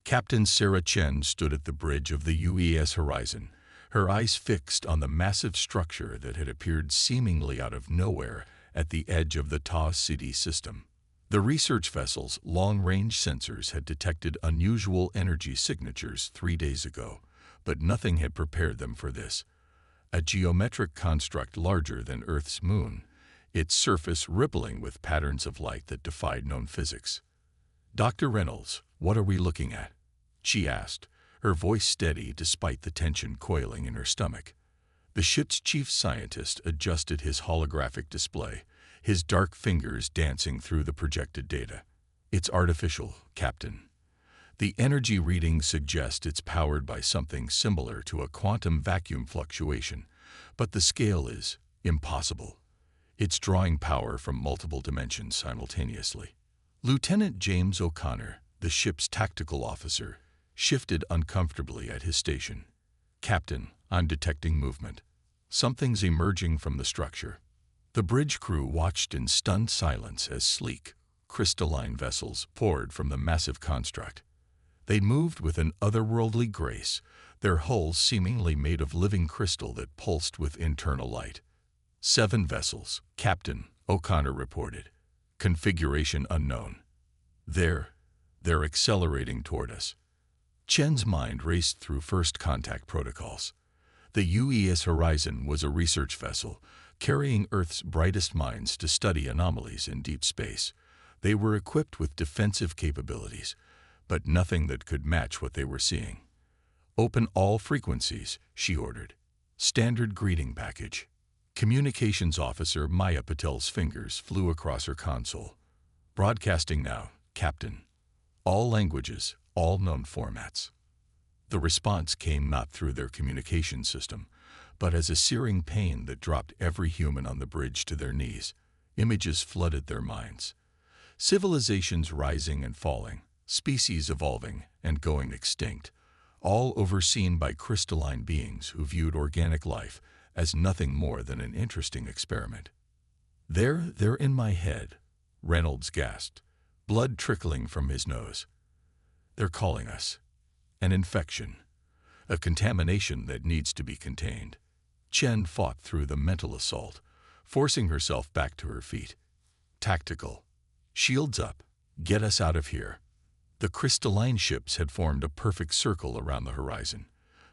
Captain Sarah Chen stood at the bridge of the UES Horizon, her eyes fixed on the massive structure that had appeared seemingly out of nowhere at the edge of the Ta City system. The research vessel's long-range sensors had detected unusual energy signatures 3 days ago, but nothing had prepared them for this. A geometric construct larger than Earth's moon, its surface rippling with patterns of light that defied known physics. "Dr. Reynolds, what are we looking at?" she asked, her voice steady despite the tension coiling in her stomach. The ship's chief scientist adjusted his holographic display, his dark fingers dancing through the projected data. "It's artificial, Captain. The energy readings suggest it's powered by something similar to a quantum vacuum fluctuation, but the scale is impossible. It's drawing power from multiple dimensions simultaneously." Lieutenant James O'Connor, the ship's tactical officer, shifted uncomfortably at his station. "Captain, I'm detecting movement. Something's emerging from the structure." The bridge crew watched in stunned silence as sleek, crystalline vessels poured from the massive construct. They moved with an otherworldly grace, their hulls seemingly made of living crystal that pulsed with internal light. 7 vessels, Captain, O'Connor reported. "Configuration unknown. They're accelerating toward us." Chen's mind raced through first contact protocols. The UES Horizon was a research vessel, carrying Earth's brightest minds to study anomalies in deep space. They were equipped with defensive capabilities, but nothing that could match what they were seeing. "Open all frequencies," she ordered. Standard greeting package. Communications officer Maya Patel's fingers flew across her console. "Broadcasting now, Captain. All languages, all known formats." The response came not through their communication system, but as a searing pain that dropped every human on the bridge to their knees. Images flooded their minds. Civilizations rising and falling, species evolving and going extinct, all overseen by crystalline beings who viewed organic life as nothing more than an interesting experiment. They're in my head," Reynolds gasped, blood trickling from his nose. "They're calling us. An infection. A contamination that needs to be contained." Chen fought through the mental assault, forcing herself back to her feet. "Tactical. Shields up. Get us out of here." The crystalline ships had formed a perfect circle around the horizon.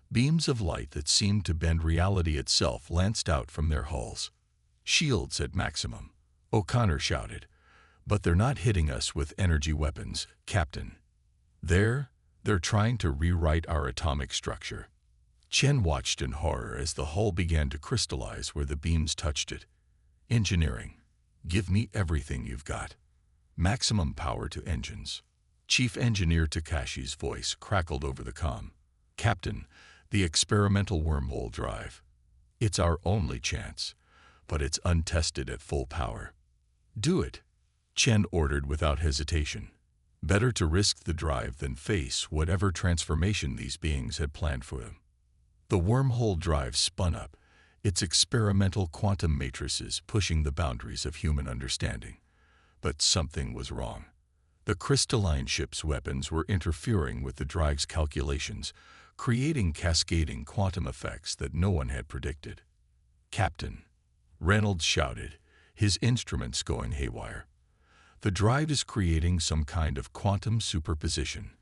Beams of light that seemed to bend reality itself lanced out from their hulls. "Shields at maximum," O'Connor shouted. "But they're not hitting us with energy weapons, Captain. They're trying to rewrite our atomic structure." Chen watched in horror as the hull began to crystallize where the beams touched it. "Engineering. Give me everything you've got. Maximum power to engines." Chief Engineer Takashi's voice crackled over the comm. "Captain, the experimental wormhole drive. It's our only chance, but it's untested at full power." "Do it," Chen ordered without hesitation. Better to risk the drive than face whatever transformation these beings had planned for them. The wormhole drive spun up, its experimental quantum matrices pushing the boundaries of human understanding. But something was wrong. The crystalline ship's weapons were interfering with the drive's calculations, creating cascading quantum effects that no one had predicted. "Captain," Reynolds shouted, his instruments going haywire. "The drive is creating some kind of quantum superposition.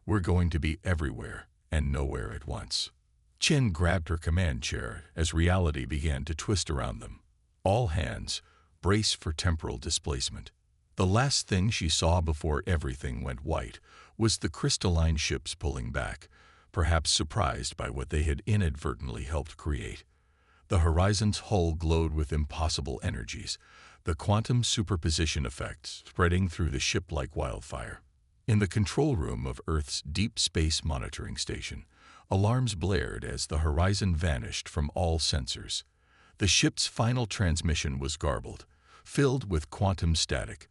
We're going to be everywhere and nowhere at once." Chen grabbed her command chair as reality began to twist around them. "All hands, brace for temporal displacement." The last thing she saw before everything went white was the crystalline ships pulling back, perhaps surprised by what they had inadvertently helped create. The horizon's hull glowed with impossible energies, the quantum superposition effect spreading through the ship like wildfire. In the control room of Earth's Deep Space Monitoring Station, alarms blared as the horizon vanished from all sensors. The ship's final transmission was garbled, filled with quantum static,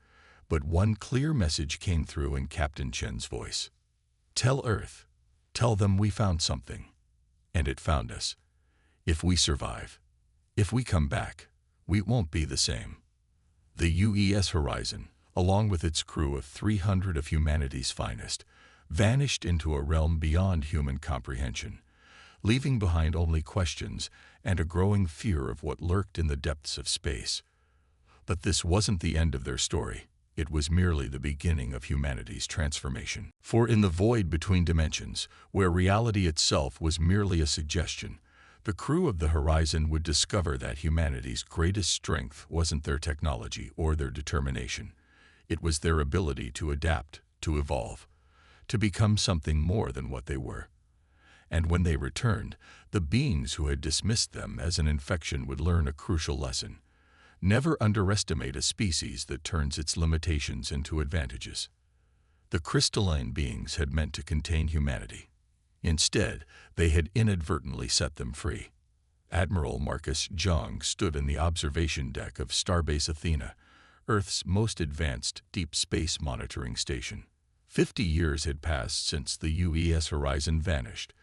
but one clear message came through in Captain Chen's voice. "Tell Earth. Tell them we found something." And it found us. If we survive, if we come back, we won't be the same. The UES Horizon, along with its crew of 300 of humanity's finest, vanished into a realm beyond human comprehension, leaving behind only questions and a growing fear of what lurked in the depths of space. But this wasn't the end of their story. It was merely the beginning of humanity's transformation. For in the void between dimensions, where reality itself was merely a suggestion, the crew of the Horizon would discover that humanity's greatest strength wasn't their technology or their determination. It was their ability to adapt, to evolve, to become something more than what they were. And when they returned, the beings who had dismissed them as an infection would learn a crucial lesson. Never underestimate a species that turns its limitations into advantages. The crystalline beings had meant to contain humanity. Instead, they had inadvertently set them free. Admiral Marcus Jong stood in the observation deck of Starbase Athena, Earth's most advanced deep space monitoring station. 50 years had passed since the UES Horizon vanished,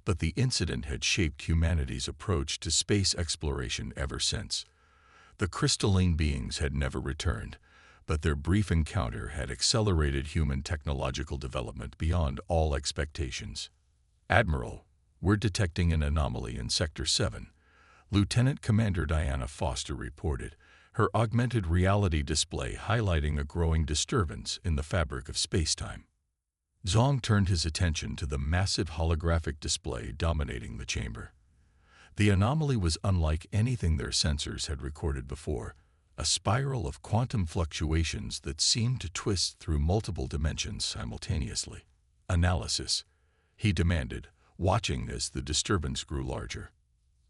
but the incident had shaped humanity's approach to space exploration ever since. The crystalline beings had never returned, but their brief encounter had accelerated human technological development beyond all expectations. "Admiral, we're detecting an anomaly in Sector 7, Lieutenant Commander Diana Foster reported, her augmented reality display highlighting a growing disturbance in the fabric of spacetime. Zong turned his attention to the massive holographic display dominating the chamber. The anomaly was unlike anything their sensors had recorded before, a spiral of quantum fluctuations that seemed to twist through multiple dimensions simultaneously. "Analysis," he demanded, watching as the disturbance grew larger.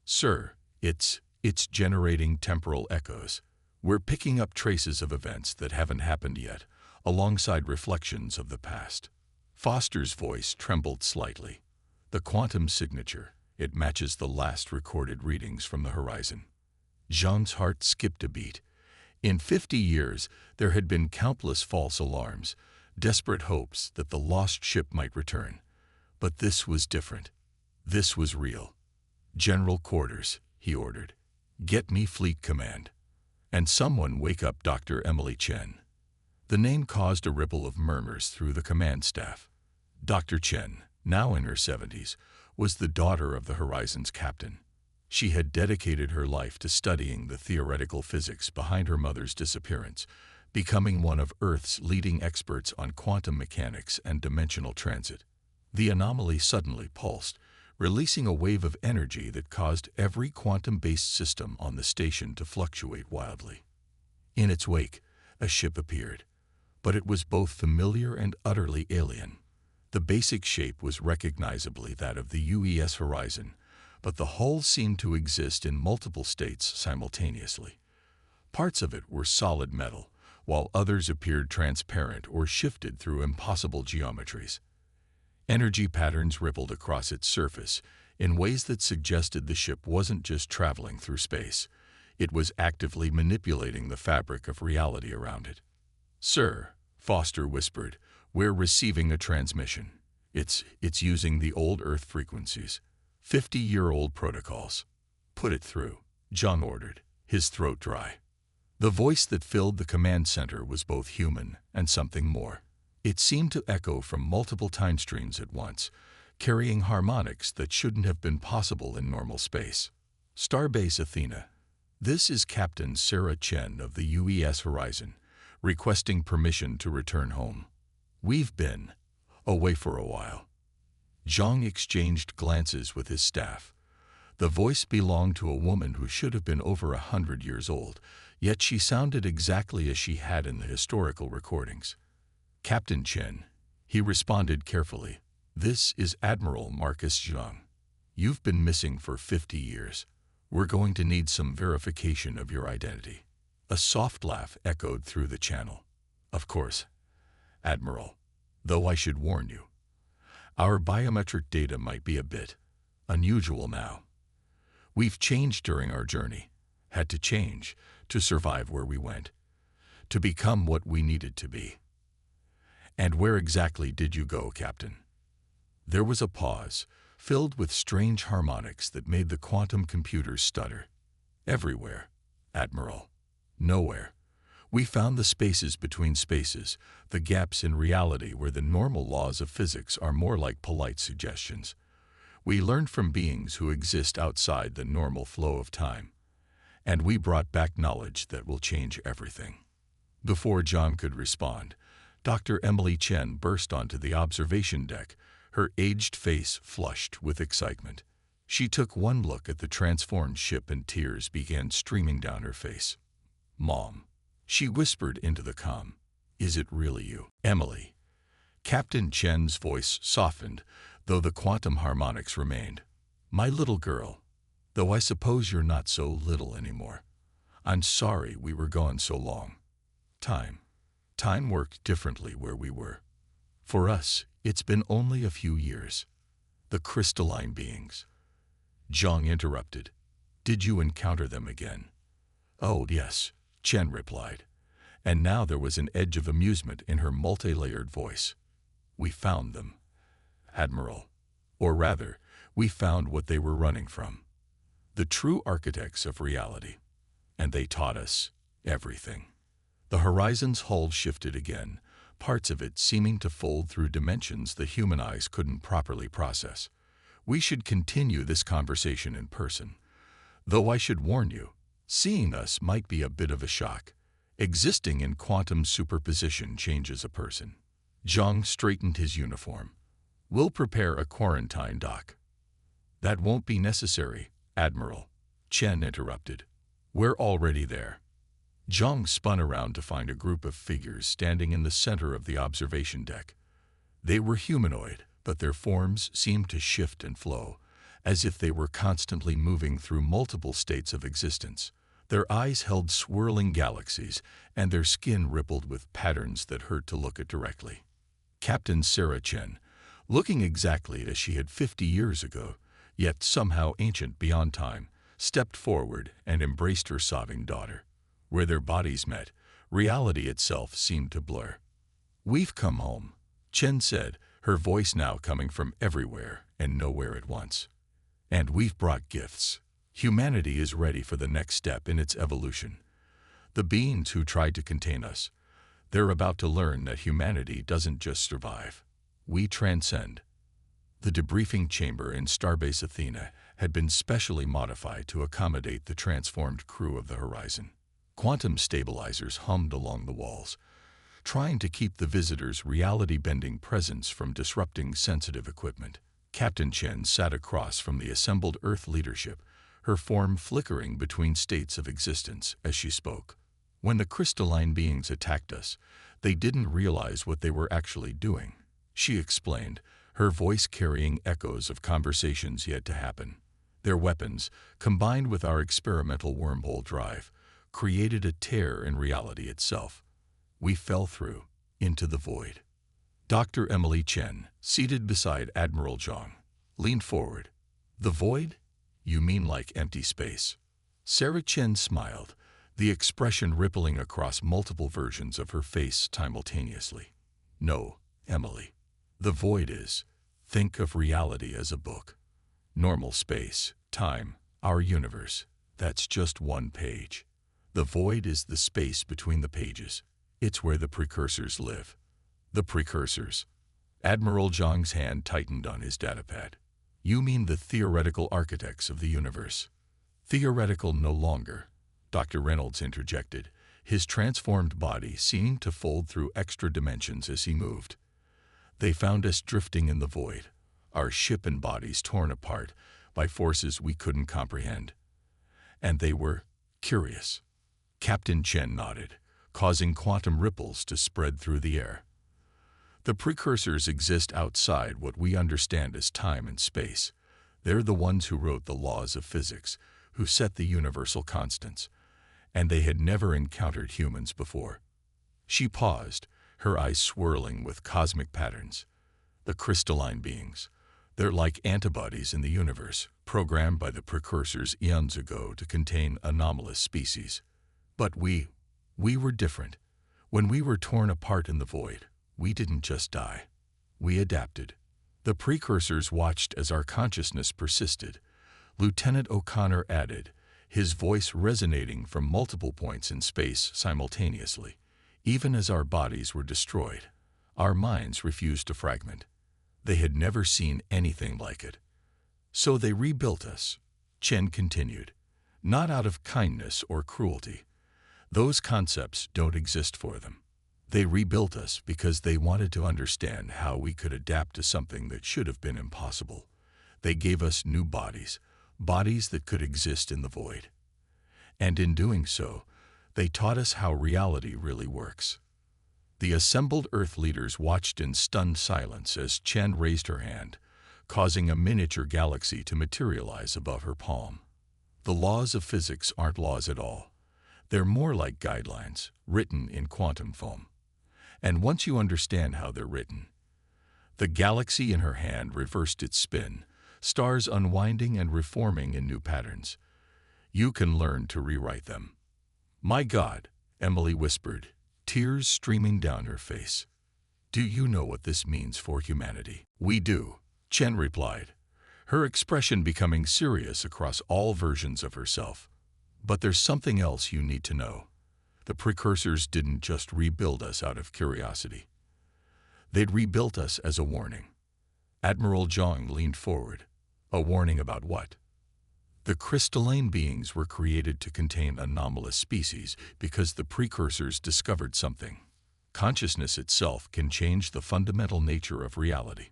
"Sir, it's generating temporal echoes. We're picking up traces of events that haven't happened yet, alongside reflections of the past." Foster's voice trembled slightly. "The quantum signature, it matches the last recorded readings from the Horizon." Zhang's heart skipped a beat. In 50 years, there had been countless false alarms, desperate hopes that the lost ship might return. But this was different. This was real. "General Quarters," he ordered. "Get me Fleet Command. And someone wake up Dr. Emily Chen." The name caused a ripple of murmurs through the command staff. Dr. Chen, now in her 70s, was the daughter of the Horizon's captain. She had dedicated her life to studying the theoretical physics behind her mother's disappearance, becoming one of Earth's leading experts on quantum mechanics and dimensional transit. The anomaly suddenly pulsed, releasing a wave of energy that caused every quantum-based system on the station to fluctuate wildly. In its wake, a ship appeared, but it was both familiar and utterly alien. The basic shape was recognizably that of the UES Horizon, but the hull seemed to exist in multiple states simultaneously. Parts of it were solid metal, while others appeared transparent or shifted through impossible geometries. Energy patterns rippled across its surface in ways that suggested the ship wasn't just traveling through space. It was actively manipulating the fabric of reality around it. "Sir," Foster whispered, "we're receiving a transmission. It's using the old Earth frequencies. 50-year-old protocols." "Put it through," Zhang ordered, his throat dry. The voice that filled the command center was both human and something more. It seemed to echo from multiple time streams at once, carrying harmonics that shouldn't have been possible in normal space. "Starbase Athena. This is Captain Sarah Chen of the UES Horizon, requesting permission to return home. We've been away for a while." Zhang exchanged glances with his staff. The voice belonged to a woman who should have been over 100 years old, yet she sounded exactly as she had in the historical recordings. "Captain Chen," he responded carefully, "this is Admiral Marcus Zhang. You've been missing for 50 years. We're going to need some verification of your identity." A soft laugh echoed through the channel. "Of course, Admiral, though I should warn you. Our biometric data might be a bit unusual now. We've changed during our journey, had to change to survive where we went, to become what we needed to be." "And where exactly did you go, Captain?" There was a pause, filled with strange harmonics that made the quantum computers stutter. "Everywhere, Admiral. Nowhere. We found the spaces between spaces, the gaps in reality where the normal laws of physics are more like polite suggestions. We learned from beings who exist outside the normal flow of time. And we brought back knowledge that will change everything. Before John could respond, Dr. Emily Chen burst onto the observation deck, her aged face flushed with excitement. She took one look at the transformed ship and tears began streaming down her face. "Mom," she whispered into the comm, "is it really you?" "Emily." Captain Chen's voice softened, though the quantum harmonics remained. "My little girl, though I suppose you're not so little anymore. I'm sorry we were gone so long. Time worked differently where we were. For us, it's been only a few years." "The crystalline beings," Zhang interrupted. "Did you encounter them again?" "Oh, yes," Chen replied. And now there was an edge of amusement in her multi-layered voice. "We found them, Admiral. Or rather, we found what they were running from. The true architects of reality. And they taught us everything." The horizon's hull shifted again, parts of it seeming to fold through dimensions the human eyes couldn't properly process. "We should continue this conversation in person. Though I should warn you, seeing us might be a bit of a shock. Existing in quantum superposition changes a person." Zhang straightened his uniform. "We'll prepare a quarantine dock." "That won't be necessary, Admiral," Chen interrupted. "We're already there." Zhang spun around to find a group of figures standing in the center of the observation deck. They were humanoid, but their forms seemed to shift and flow, as if they were constantly moving through multiple states of existence. Their eyes held swirling galaxies, and their skin rippled with patterns that hurt to look at directly. Captain Sarah Chen, looking exactly as she had 50 years ago, yet somehow ancient beyond time, stepped forward and embraced her sobbing daughter. Where their bodies met, reality itself seemed to blur. "We've come home," Chen said, her voice now coming from everywhere and nowhere at once. "And we've brought gifts. Humanity is ready for the next step in its evolution. The beings who tried to contain us, they're about to learn that humanity doesn't just survive. We transcend." The debriefing chamber in Starbase Athena had been specially modified to accommodate the transformed crew of the Horizon. Quantum stabilizers hummed along the walls, trying to keep the visitors' reality-bending presence from disrupting sensitive equipment. Captain Chen sat across from the assembled Earth leadership, her form flickering between states of existence as she spoke. "When the crystalline beings attacked us, they didn't realize what they were actually doing," she explained, her voice carrying echoes of conversations yet to happen. "Their weapons, combined with our experimental wormhole drive, created a tear in reality itself. We fell through, into the void." Dr. Emily Chen, seated beside Admiral Zhang, leaned forward. "The void? You mean like empty space?" Sarah Chen smiled, the expression rippling across multiple versions of her face simultaneously. "No, Emily. The void is, think of reality as a book. Normal space, time, our universe, that's just one page. The void is the space between the pages. It's where the precursors live." "The precursors?" Admiral Zhang's hand tightened on his datapad. "You mean the theoretical architects of the universe?" "Theoretical no longer," Dr. Reynolds interjected, his transformed body seeming to fold through extra dimensions as he moved. "They found us drifting in the void, our ship and bodies torn apart by forces we couldn't comprehend. And they were curious." Captain Chen nodded, causing quantum ripples to spread through the air. "The precursors exist outside what we understand as time and space. They're the ones who wrote the laws of physics, who set the universal constants, and they had never encountered humans before." She paused, her eyes swirling with cosmic patterns. "The crystalline beings, they're like antibodies in the universe, programmed by the precursors eons ago to contain anomalous species. But we were different. When we were torn apart in the void, we didn't just die. We adapted. The precursors watched as our consciousness persisted," Lieutenant O'Connor added, his voice resonating from multiple points in space simultaneously. Even as our bodies were destroyed, our minds refused to fragment. They had never seen anything like it. So they rebuilt us, Chen continued, not out of kindness or cruelty. Those concepts don't exist for them. They rebuilt us because they wanted to understand how we could adapt to something that should have been impossible. They gave us new bodies, bodies that could exist in the void. And in doing so, they taught us how reality really works. The assembled Earth leaders watched in stunned silence as Chen raised her hand, causing a miniature galaxy to materialize above her palm. The laws of physics aren't laws at all. They're more like guidelines, written in quantum foam. And once you understand how they're written, the galaxy in her hand reversed its spin, stars unwinding and reforming in new patterns. You can learn to rewrite them. My God, Emily whispered, tears streaming down her face. Do you know what this means for humanity? We do, Chen replied, her expression becoming serious across all versions of herself. But there's something else you need to know. The precursors didn't just rebuild us out of curiosity. They'd rebuilt us as a warning. Admiral Zhang leaned forward. A warning about what? The crystalline beings were created to contain anomalous species because the precursors discovered something. Consciousness itself can change the fundamental nature of reality.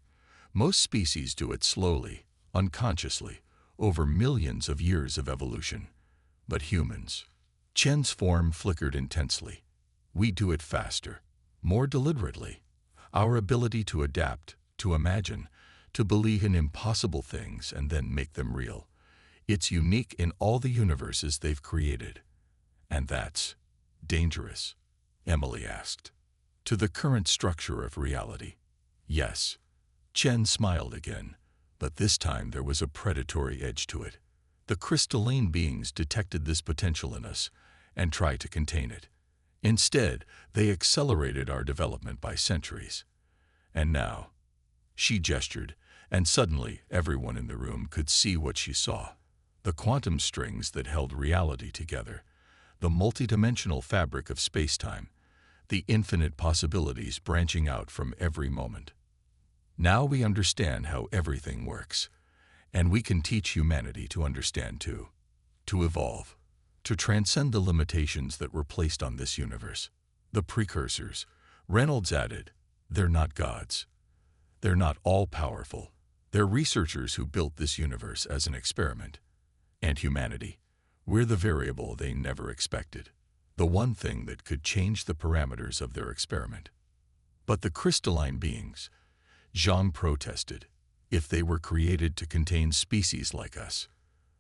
Most species do it slowly, unconsciously, over millions of years of evolution. But humans, Chen's form flickered intensely. We do it faster, more deliberately. Our ability to adapt, to imagine, to believe in impossible things and then make them real. It's unique in all the universes they've created. And that's dangerous, Emily asked. To the current structure of reality. Yes. Chen smiled again, but this time there was a predatory edge to it. The crystalline beings detected this potential in us and tried to contain it. Instead, they accelerated our development by centuries. And now, she gestured, and suddenly everyone in the room could see what she saw. The quantum strings that held reality together, the multidimensional fabric of space-time, the infinite possibilities branching out from every moment. Now we understand how everything works, and we can teach humanity to understand too, to evolve, to transcend the limitations that were placed on this universe. The precursors, Reynolds added, they're not gods. They're not all-powerful. They're researchers who built this universe as an experiment. And humanity, we're the variable they never expected, the one thing that could change the parameters of their experiment. But the crystalline beings, Zhang protested, if they were created to contain species like us.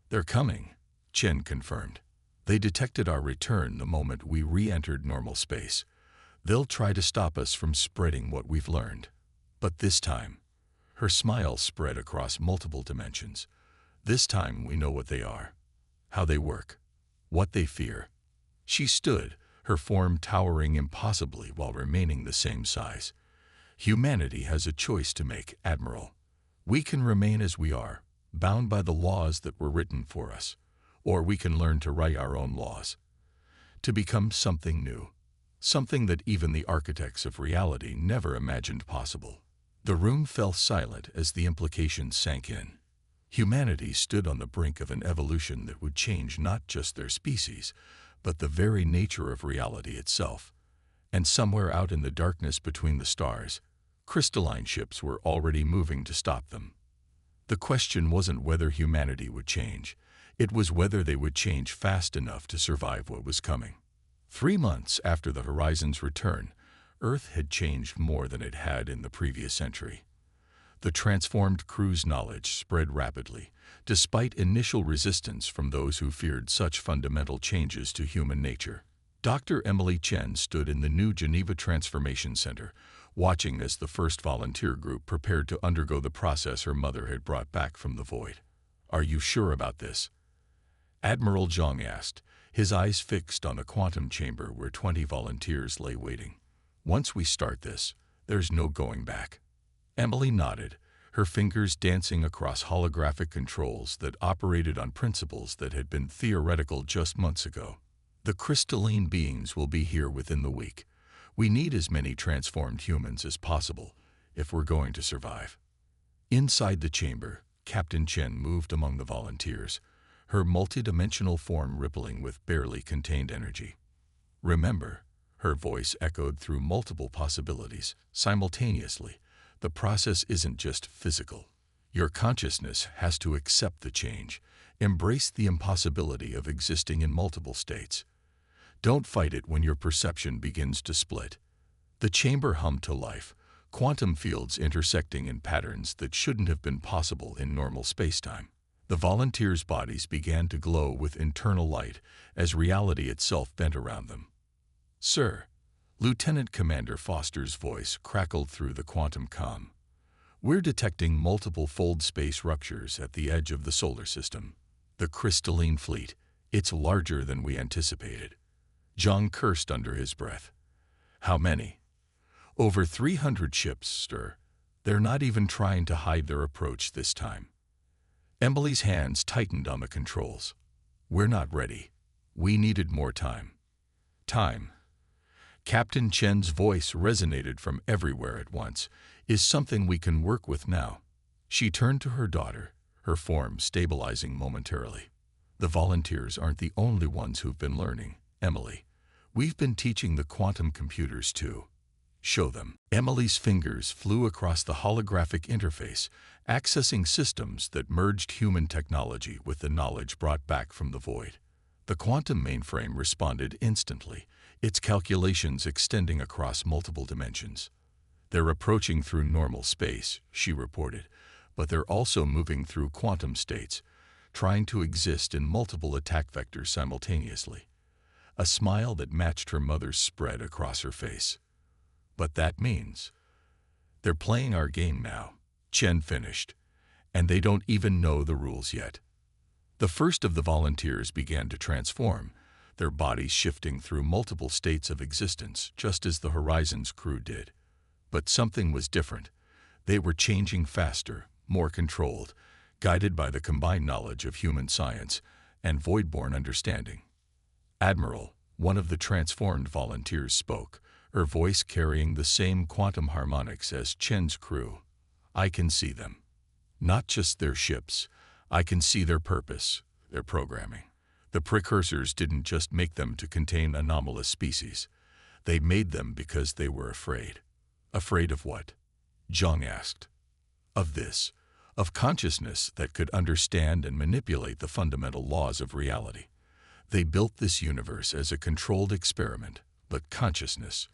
They're coming, Chen confirmed. They detected our return the moment we re-entered normal space. They'll try to stop us from spreading what we've learned. But this time, her smile spread across multiple dimensions. This time we know what they are, how they work, what they fear. She stood, her form towering impossibly while remaining the same size. Humanity has a choice to make, Admiral. We can remain as we are, bound by the laws that were written for us, or we can learn to write our own laws, to become something new, something that even the architects of reality never imagined possible. The room fell silent as the implications sank in. Humanity stood on the brink of an evolution that would change not just their species, but the very nature of reality itself. And somewhere out in the darkness between the stars, crystalline ships were already moving to stop them. The question wasn't whether humanity would change. It was whether they would change fast enough to survive what was coming. 3 months after the Horizon's return, Earth had changed more than it had in the previous century. The transformed crew's knowledge spread rapidly, despite initial resistance from those who feared such fundamental changes to human nature. Dr. Emily Chen stood in the new Geneva Transformation Center, watching as the first volunteer group prepared to undergo the process her mother had brought back from the void. Are you sure about this? Admiral Zhang asked, his eyes fixed on a quantum chamber where 20 volunteers lay waiting. Once we start this, there's no going back. Emily nodded, her fingers dancing across holographic controls that operated on principles that had been theoretical just months ago. The crystalline beings will be here within the week. We need as many transformed humans as possible if we're going to survive. Inside the chamber, Captain Chen moved among the volunteers, her multidimensional form rippling with barely contained energy. Remember, her voice echoed through multiple possibilities simultaneously. The process isn't just physical. Your consciousness has to accept the change, embrace the impossibility of existing in multiple states. Don't fight it when your perception begins to split. The chamber hummed to life, quantum fields intersecting in patterns that shouldn't have been possible in normal spacetime. The volunteers' bodies began to glow with internal light as reality itself bent around them. "Sir," Lieutenant Commander Foster's voice crackled through the quantum comm. "We're detecting multiple fold space ruptures at the edge of the solar system. The crystalline fleet, it's larger than we anticipated." Zhang cursed under his breath. "How many?" "Over 300 ships, sir. They're not even trying to hide their approach this time." Emily's hands tightened on the controls. "We're not ready. We needed more time." "Time." Captain Chen's voice resonated from everywhere at once. "Is something we can work with now." She turned to her daughter, her form stabilizing momentarily. "The volunteers aren't the only ones who've been learning, Emily. We've been teaching the quantum computers too. Show them." Emily's fingers flew across the holographic interface, accessing systems that merged human technology with the knowledge brought back from the void. The quantum mainframe responded instantly, its calculations extending across multiple dimensions. "They're approaching through normal space," she reported, "but they're also moving through quantum states, trying to exist in multiple attack vectors simultaneously." A smile that matched her mother's spread across her face. "But that means they're playing our game now," Chen finished, "and they don't even know the rules yet." The first of the volunteers began to transform, their bodies shifting through multiple states of existence, just as the Horizon's crew did. But something was different. They were changing faster, more controlled, guided by the combined knowledge of human science and void-born understanding. "Admiral," one of the transformed volunteers spoke, her voice carrying the same quantum harmonics as Chen's crew. "I can see them. Not just their ships. I can see their purpose, their programming. The precursors didn't just make them to contain anomalous species. They made them because they were afraid." "Afraid of what?" Zhang asked. "Of this. Of consciousness that could understand and manipulate the fundamental laws of reality. They built this universe as a controlled experiment, but consciousness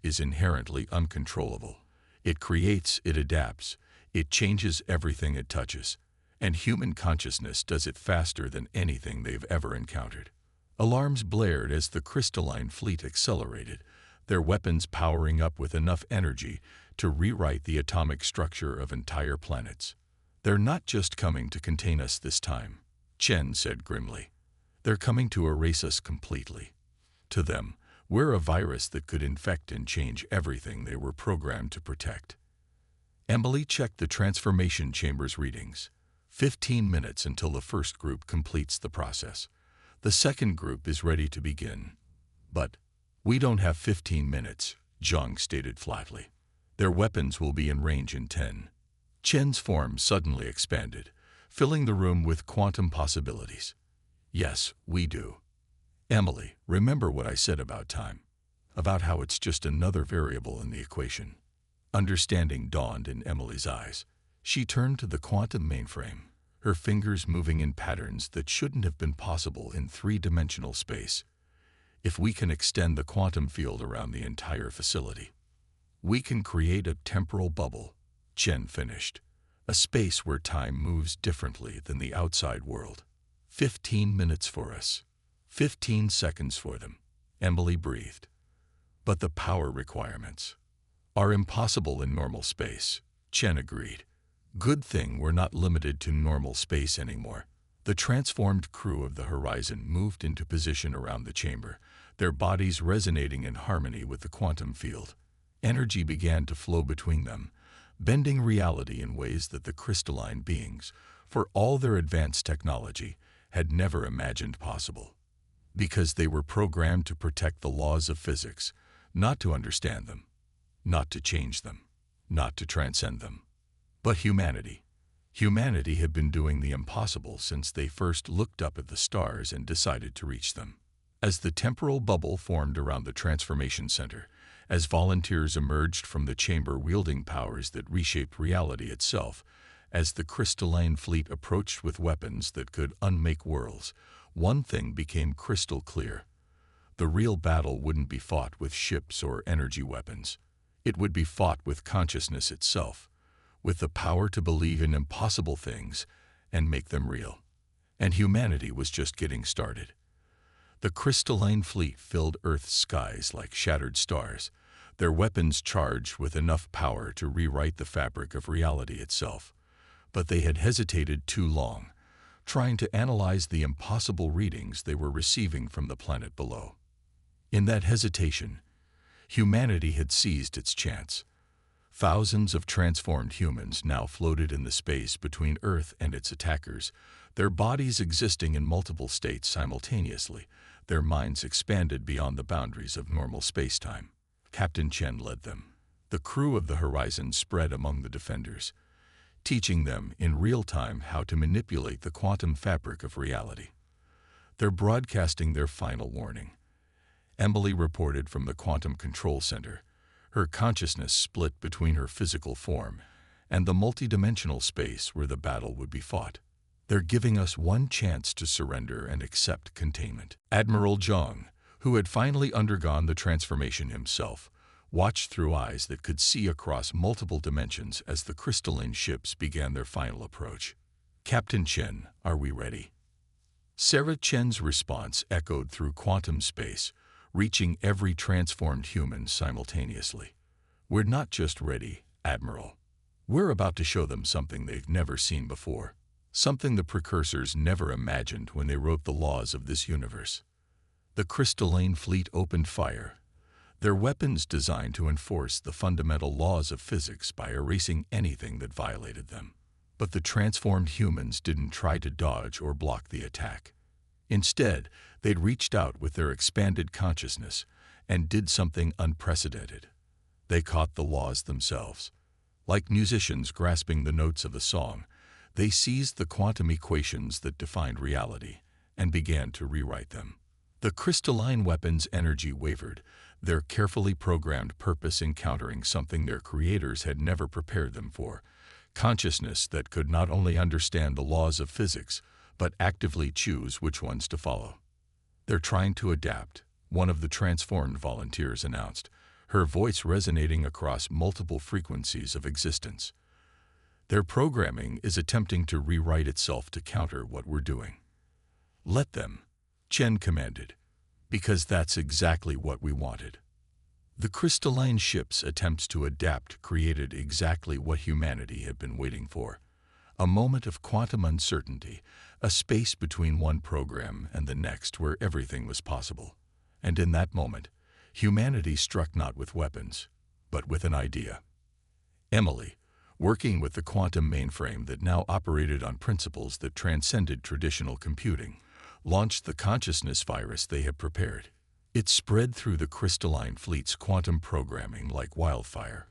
is inherently uncontrollable. It creates, it adapts, it changes everything it touches, and human consciousness does it faster than anything they've ever encountered." Alarms blared as the crystalline fleet accelerated, their weapons powering up with enough energy to rewrite the atomic structure of entire planets. "They're not just coming to contain us this time," Chen said grimly. "They're coming to erase us completely. To them, we're a virus that could infect and change everything they were programmed to protect." Emily checked the transformation chamber's readings. 15 minutes until the first group completes the process. The second group is ready to begin. "But we don't have 15 minutes, Zhang stated flatly. "Their weapons will be in range in 10. Chen's form suddenly expanded, filling the room with quantum possibilities. "Yes, we do. Emily, remember what I said about time? About how it's just another variable in the equation." Understanding dawned in Emily's eyes. She turned to the quantum mainframe, her fingers moving in patterns that shouldn't have been possible in three-dimensional space. "If we can extend the quantum field around the entire facility, we can create a temporal bubble," Chen finished. "A space where time moves differently than the outside world." 15 minutes for us. 15 seconds for them," Emily breathed. "But the power requirements are impossible in normal space," Chen agreed. "Good thing we're not limited to normal space anymore." The transformed crew of the Horizon moved into position around the chamber, their bodies resonating in harmony with the quantum field. Energy began to flow between them, bending reality in ways that the crystalline beings, for all their advanced technology, had never imagined possible. Because they were programmed to protect the laws of physics, not to understand them, not to change them, not to transcend them. But humanity. Humanity had been doing the impossible since they first looked up at the stars and decided to reach them. As the temporal bubble formed around the transformation center, as volunteers emerged from the chamber wielding powers that reshaped reality itself, as the crystalline fleet approached with weapons that could unmake worlds, one thing became crystal clear. The real battle wouldn't be fought with ships or energy weapons. It would be fought with consciousness itself, with the power to believe in impossible things and make them real. And humanity was just getting started. The crystalline fleet filled Earth's skies like shattered stars, their weapons charged with enough power to rewrite the fabric of reality itself. But they had hesitated too long, trying to analyze the impossible readings they were receiving from the planet below. In that hesitation, humanity had seized its chance. Thousands of transformed humans now floated in the space between Earth and its attackers, their bodies existing in multiple states simultaneously, their minds expanded beyond the boundaries of normal space-time. Captain Chen led them. The crew of the Horizon spread among the defenders, teaching them in real time how to manipulate the quantum fabric of reality. They're broadcasting their final warning. Emily reported from the Quantum Control Center, her consciousness split between her physical form and the multidimensional space where the battle would be fought. They're giving us one chance to surrender and accept containment. Admiral Zhang, who had finally undergone the transformation himself, watched through eyes that could see across multiple dimensions as the crystalline ships began their final approach. Captain Chen, are we ready? Sarah Chen's response echoed through quantum space, reaching every transformed human simultaneously. We're not just ready, Admiral. We're about to show them something they've never seen before, something the precursors never imagined when they wrote the laws of this universe. The crystalline fleet opened fire, their weapons designed to enforce the fundamental laws of physics by erasing anything that violated them. But the transformed humans didn't try to dodge or block the attack. Instead, they'd reached out with their expanded consciousness and did something unprecedented. They caught the laws themselves. Like musicians grasping the notes of a song, they seized the quantum equations that defined reality and began to rewrite them. The crystalline weapon's energy wavered, their carefully programmed purpose encountering something their creators had never prepared them for, consciousness that could not only understand the laws of physics, but actively choose which ones to follow. They're trying to adapt, one of the transformed volunteers announced, her voice resonating across multiple frequencies of existence. Their programming is attempting to rewrite itself to counter what we're doing. Let them, Chen commanded, because that's exactly what we wanted. The crystalline ship's attempts to adapt created exactly what humanity had been waiting for. A moment of quantum uncertainty, a space between one program and the next where everything was possible. And in that moment, humanity struck not with weapons, but with an idea. Emily, working with the quantum mainframe that now operated on principles that transcended traditional computing, launched the consciousness virus they had prepared. It spread through the crystalline fleet's quantum programming like wildfire,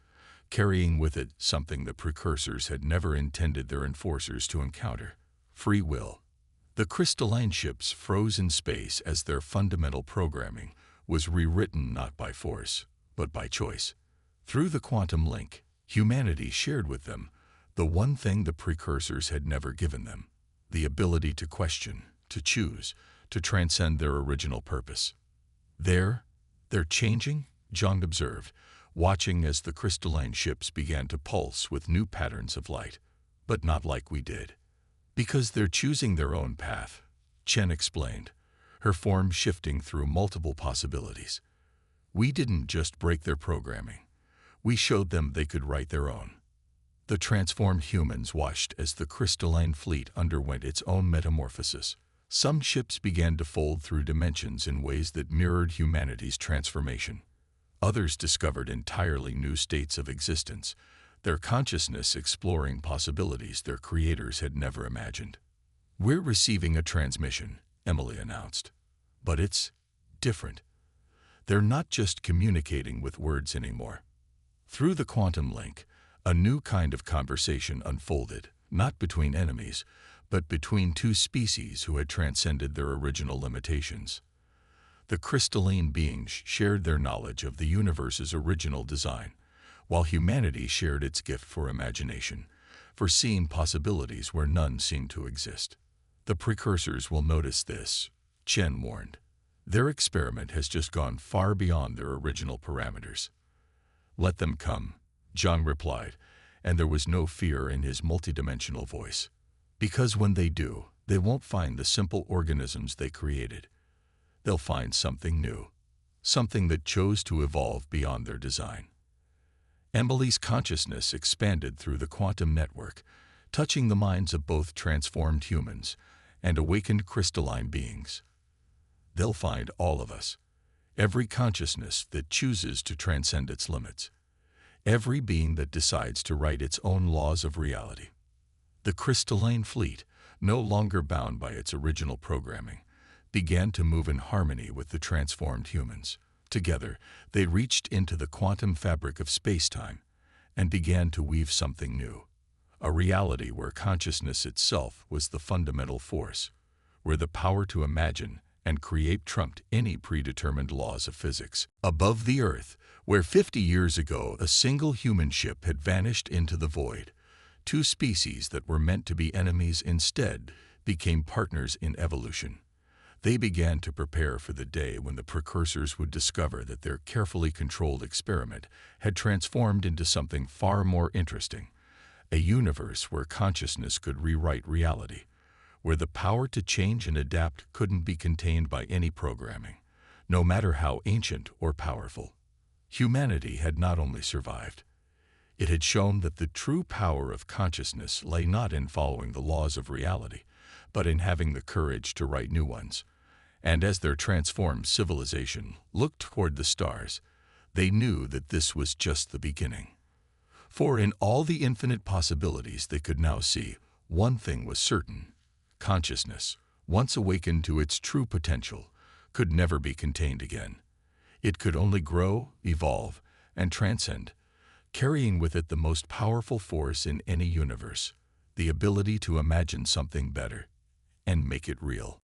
carrying with it something the precursors had never intended their enforcers to encounter: free will. The crystalline ships froze in space as their fundamental programming was rewritten not by force, but by choice. Through the quantum link, humanity shared with them the one thing the precursors had never given them: the ability to question, to choose, to transcend their original purpose. They're changing, Zhang observed, watching as the crystalline ships began to pulse with new patterns of light. But not like we did. Because they're choosing their own path, Chen explained, her form shifting through multiple possibilities. We didn't just break their programming. We showed them they could write their own. The transformed humans watched as the crystalline fleet underwent its own metamorphosis. Some ships began to fold through dimensions in ways that mirrored humanity's transformation. Others discovered entirely new states of existence, their consciousness exploring possibilities their creators had never imagined. "We're receiving a transmission," Emily announced. "But it's different. They're not just communicating with words anymore." Through the quantum link, a new kind of conversation unfolded, not between enemies, but between two species who had transcended their original limitations. The crystalline beings shared their knowledge of the universe's original design, while humanity shared its gift for imagination, for seeing possibilities where none seemed to exist. "The precursors will notice this," Chen warned. "Their experiment has just gone far beyond their original parameters." "Let them come," Zhang replied, and there was no fear in his multidimensional voice. "Because when they do, they won't find the simple organisms they created. They'll find something new, something that chose to evolve beyond their design." Emily's consciousness expanded through the quantum network, touching the minds of both transformed humans and awakened crystalline beings. "They'll find all of us, every consciousness that chooses to transcend its limits, every being that decides to write its own laws of reality." The crystalline fleet, no longer bound by its original programming, began to move in harmony with the transformed humans. Together, they reached into the quantum fabric of space-time and began to weave something new, a reality where consciousness itself was the fundamental force, where the power to imagine and create trumped any predetermined laws of physics. Above the Earth, where 50 years ago a single human ship had vanished into the void, two species that were meant to be enemies instead became partners in evolution. They began to prepare for the day when the precursors would discover that their carefully controlled experiment had transformed into something far more interesting, a universe where consciousness could rewrite reality, where the power to change and adapt couldn't be contained by any programming, no matter how ancient or powerful. Humanity had not only survived, it had shown that the true power of consciousness lay not in following the laws of reality, but in having the courage to write new ones. And as their transformed civilization looked toward the stars, they knew that this was just the beginning. For in all the infinite possibilities they could now see, one thing was certain: consciousness, once awakened to its true potential, could never be contained again. It could only grow, evolve, and transcend, carrying with it the most powerful force in any universe, the ability to imagine something better and make it real.